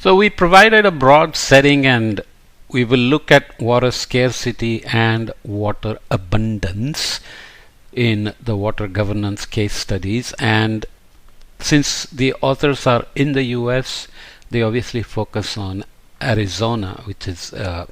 So we provided a broad setting, and we will look at water scarcity and water abundance in the water governance case studies. And since the authors are in the US, they obviously focus on Arizona, which is a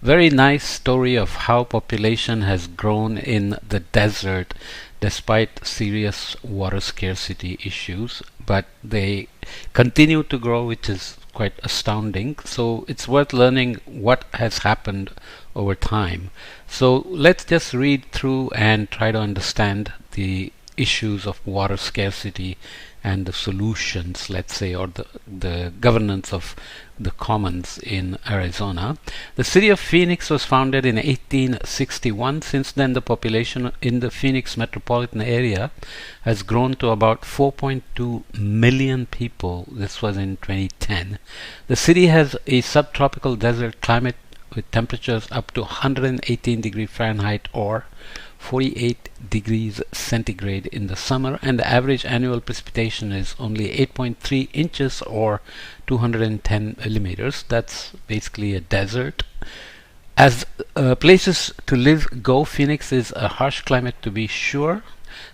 very nice story of how population has grown in the desert despite serious water scarcity issues, but they continue to grow, which is quite astounding. So it's worth learning what has happened over time. So let's just read through and try to understand the issues of water scarcity and the solutions, let's say, or the governance of the commons in Arizona. The city of Phoenix was founded in 1861. Since then, the population in the Phoenix metropolitan area has grown to about 4.2 million people. This was in 2010. The city has a subtropical desert climate with temperatures up to 118 degrees Fahrenheit or 48 degrees centigrade in the summer, and the average annual precipitation is only 8.3 inches or 210 millimeters. That's basically a desert. As places to live go, Phoenix is a harsh climate to be sure.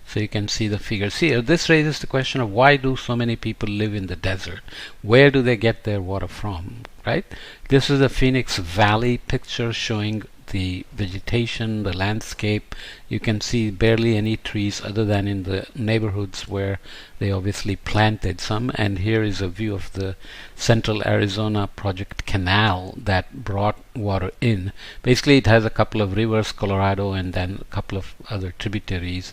So you can see the figures here. This raises the question of why do so many people live in the desert? Where do they get their water from, right? This is a Phoenix Valley picture showing the vegetation, the landscape. You can see barely any trees other than in the neighborhoods where they obviously planted some. And here is a view of the Central Arizona Project Canal that brought water in. Basically, it has a couple of rivers, Colorado, and then a couple of other tributaries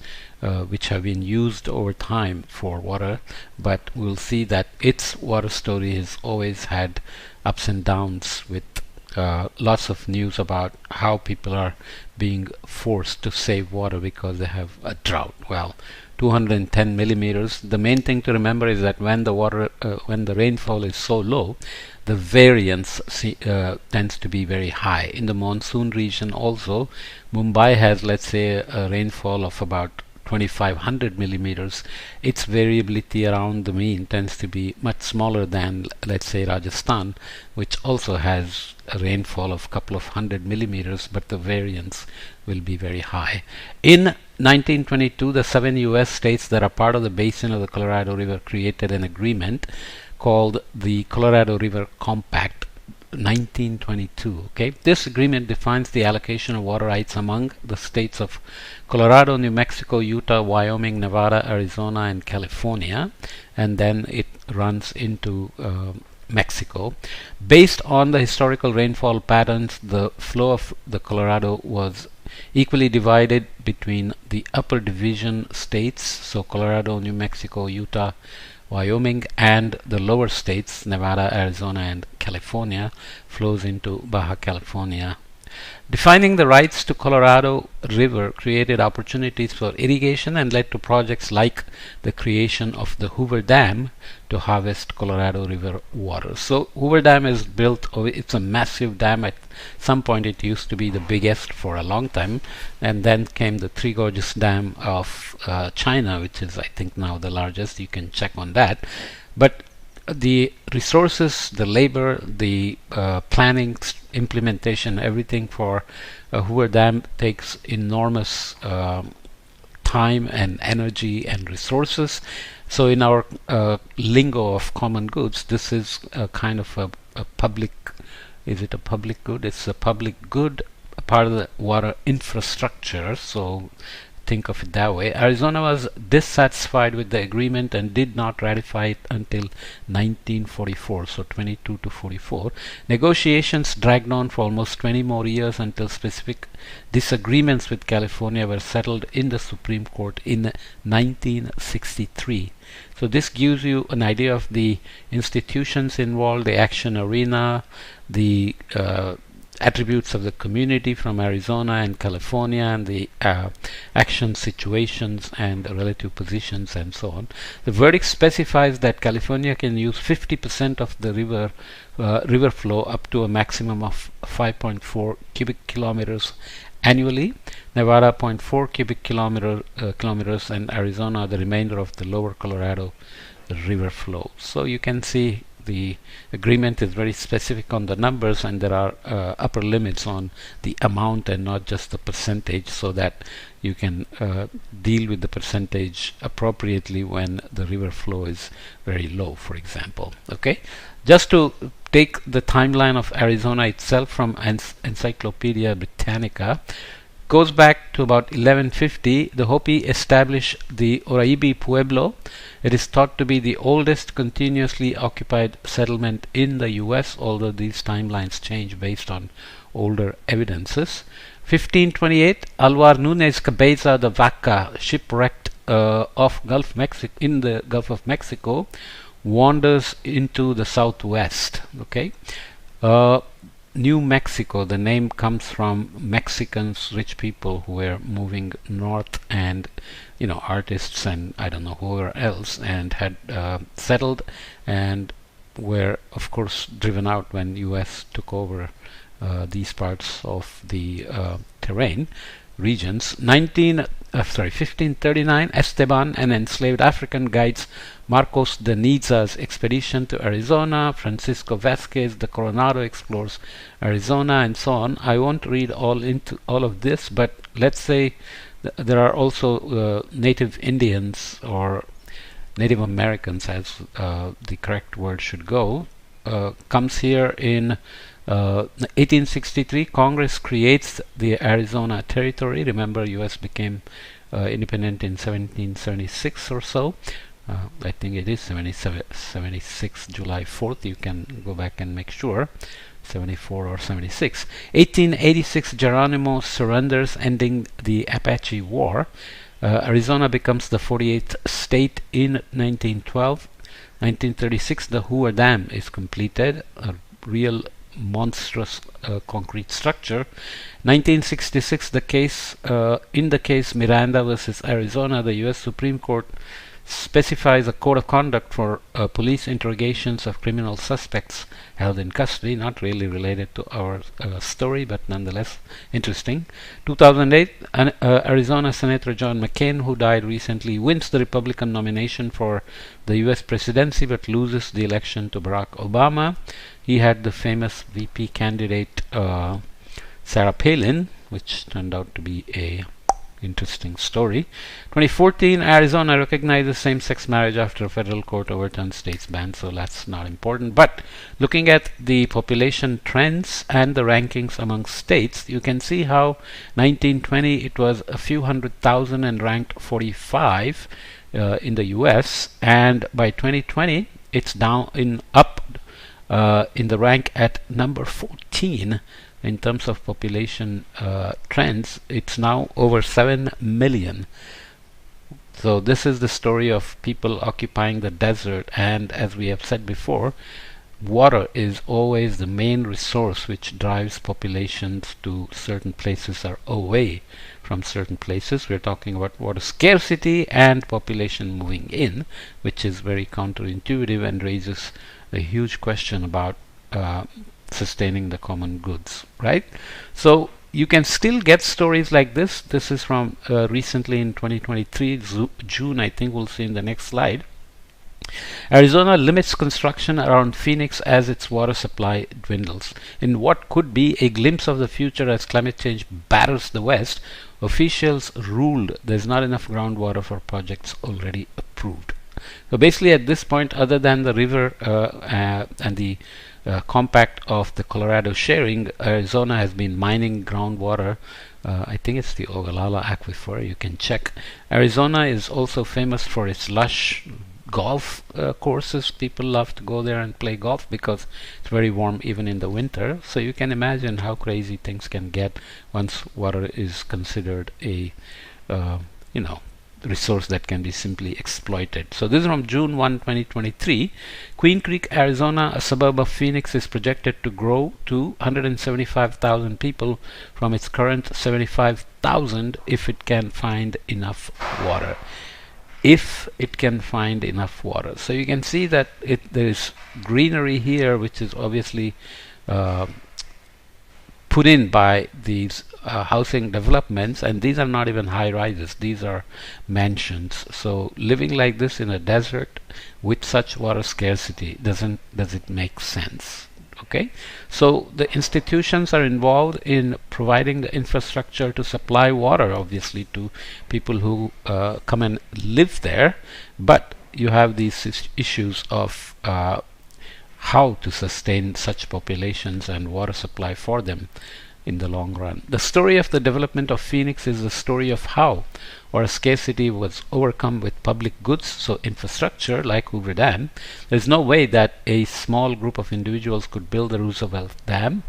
which have been used over time for water. But we'll see that its water story has always had ups and downs, with lots of news about how people are being forced to save water because they have a drought. Well, 210 millimeters. The main thing to remember is that when the rainfall is so low, the variance tends to be very high. In the monsoon region also, Mumbai has, let's say, a rainfall of about 2500 millimeters. Its variability around the mean tends to be much smaller than, let's say, Rajasthan, which also has a rainfall of a couple of 100 millimeters, but the variance will be very high. In 1922, the 7 US states that are part of the basin of the Colorado River created an agreement called the Colorado River Compact, 1922. Okay, this agreement defines the allocation of water rights among the states of Colorado, New Mexico, Utah, Wyoming, Nevada, Arizona, and California, and then it runs into Mexico. Based on the historical rainfall patterns, the flow of the Colorado was equally divided between the upper division states, so Colorado, New Mexico, Utah, Wyoming, and the lower states, Nevada, Arizona, and California, flows into Baja California. Defining the rights to Colorado River created opportunities for irrigation and led to projects like the creation of the Hoover Dam to harvest Colorado River water. So Hoover Dam is built, it's a massive dam. At some point it used to be the biggest for a long time, and then came the Three Gorges Dam of China, which is I think now the largest. You can check on that. But the resources, the labor, the planning, implementation, everything for Hoover Dam takes enormous time and energy and resources. So in our lingo of common goods, this is a kind of a public, is it a public good? It's a public good, a part of the water infrastructure. So think of it that way. Arizona was dissatisfied with the agreement and did not ratify it until 1944, so 22 to 44. Negotiations dragged on for almost 20 more years until specific disagreements with California were settled in the Supreme Court in 1963. So this gives you an idea of the institutions involved, the action arena, the attributes of the community from Arizona and California, and the action situations and relative positions and so on. The verdict specifies that California can use 50% of the river flow up to a maximum of 5.4 cubic kilometers annually, Nevada 0.4 cubic kilometers, and Arizona the remainder of the lower Colorado river flow. So you can see the agreement is very specific on the numbers, and there are upper limits on the amount and not just the percentage, so that you can deal with the percentage appropriately when the river flow is very low, for example. Okay, just to take the timeline of Arizona itself from Encyclopedia Britannica, goes back to about 1150. The Hopi established the Oraibi Pueblo. It is thought to be the oldest continuously occupied settlement in the US, although these timelines change based on older evidences. 1528, Alvar Nunes Cabeza de Vaca, shipwrecked off in the Gulf of Mexico, wanders into the southwest. Okay, New Mexico, the name comes from Mexicans, rich people who were moving north, and artists and I don't know whoever else, and had settled and were of course driven out when US took over these parts of the terrain regions. 1539, Esteban and enslaved African guides Marcos de Niza's expedition to Arizona. Francisco Vasquez de Coronado explores Arizona, and so on. I won't read all of this, but let's say there are also native Indians, or Native Americans as the correct word should go, comes here in 1863. Congress creates the Arizona Territory. Remember, US became independent in 1776 or so. I think it is 76 July 4th. You can go back and make sure. 74 or 76. 1886, Geronimo surrenders, ending the Apache War. Arizona becomes the 48th state in 1912. 1936, the Hoover Dam is completed, a real monstrous concrete structure. 1966, in the case Miranda versus Arizona, the U.S. Supreme Court specifies a code of conduct for police interrogations of criminal suspects held in custody. Not really related to our story, but nonetheless interesting. 2008, Arizona Senator John McCain, who died recently, wins the Republican nomination for the US presidency but loses the election to Barack Obama. He had the famous VP candidate Sarah Palin, which turned out to be a interesting story. 2014, Arizona recognizes same-sex marriage after a federal court overturned state's ban, so that's not important. But looking at the population trends and the rankings among states, you can see how 1920 it was a few 100,000 and ranked 45 in the US, and by 2020 it's up in the rank at number 14. In terms of population trends, it's now over 7 million. So this is the story of people occupying the desert, and as we have said before, water is always the main resource which drives populations to certain places or away from certain places. We're talking about water scarcity and population moving in, which is very counterintuitive and raises a huge question about sustaining the common goods, right? So you can still get stories like this. This is from recently in 2023, June, I think we'll see in the next slide. Arizona limits construction around Phoenix as its water supply dwindles. In what could be a glimpse of the future as climate change batters the West, officials ruled there's not enough groundwater for projects already approved. So basically at this point, other than the river and the compact of the Colorado sharing, Arizona has been mining groundwater. I think it's the Ogallala Aquifer. You can check. Arizona is also famous for its lush golf courses. People love to go there and play golf because it's very warm even in the winter. So you can imagine how crazy things can get once water is considered a resource that can be simply exploited. So this is from June 1, 2023. Queen Creek, Arizona, a suburb of Phoenix, is projected to grow to 175,000 people from its current 75,000 if it can find enough water. If it can find enough water. So you can see that there is greenery here, which is obviously put in by these housing developments, and these are not even high rises, these are mansions. So living like this in a desert with such water scarcity, does it make sense? Okay, so the institutions are involved in providing the infrastructure to supply water, obviously, to people who come and live there, but you have these issues of how to sustain such populations and water supply for them in the long run. The story of the development of Phoenix is the story of how water scarcity was overcome with public goods, so infrastructure like Hoover Dam. There's no way that a small group of individuals could build the Roosevelt Dam.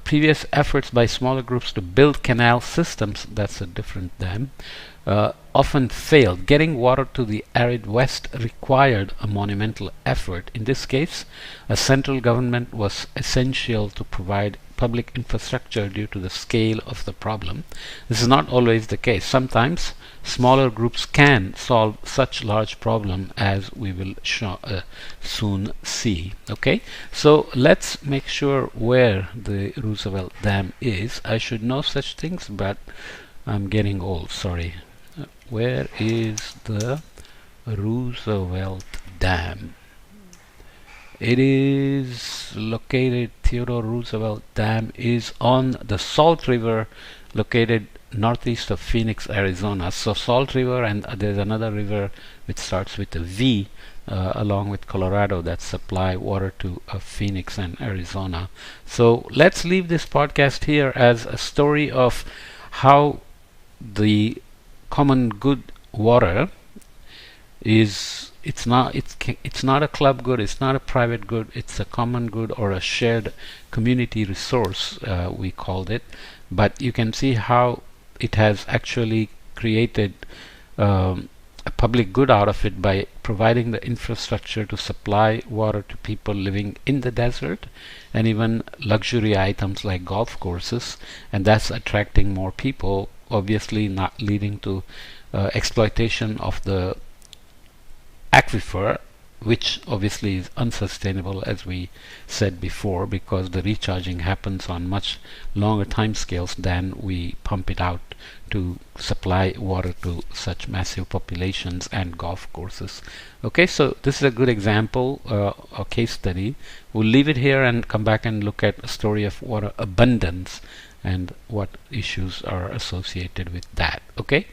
Previous efforts by smaller groups to build canal systems, that's a different dam, often failed. Getting water to the arid West required a monumental effort. In this case, a central government was essential to provide public infrastructure due to the scale of the problem. This is not always the case. Sometimes smaller groups can solve such large problem, as we will soon see. Okay, so let's make sure where the Roosevelt Dam is. I should know such things, but I'm getting old, sorry. Where is the Roosevelt Dam? It is located, Theodore Roosevelt Dam is on the Salt River, located northeast of Phoenix, Arizona. So Salt River, and there's another river which starts with a V along with Colorado that supply water to Phoenix and Arizona. So let's leave this podcast here as a story of how the common good water is, it's not a club good, it's not a private good, it's a common good or a shared community resource, we called it. But you can see how it has actually created a public good out of it by providing the infrastructure to supply water to people living in the desert, and even luxury items like golf courses, and that's attracting more people, obviously not leading to exploitation of the aquifer, which obviously is unsustainable, as we said before, because the recharging happens on much longer time scales than we pump it out to supply water to such massive populations and golf courses. Okay, so this is a good example, a case study. We'll leave it here and come back and look at a story of water abundance and what issues are associated with that. Okay.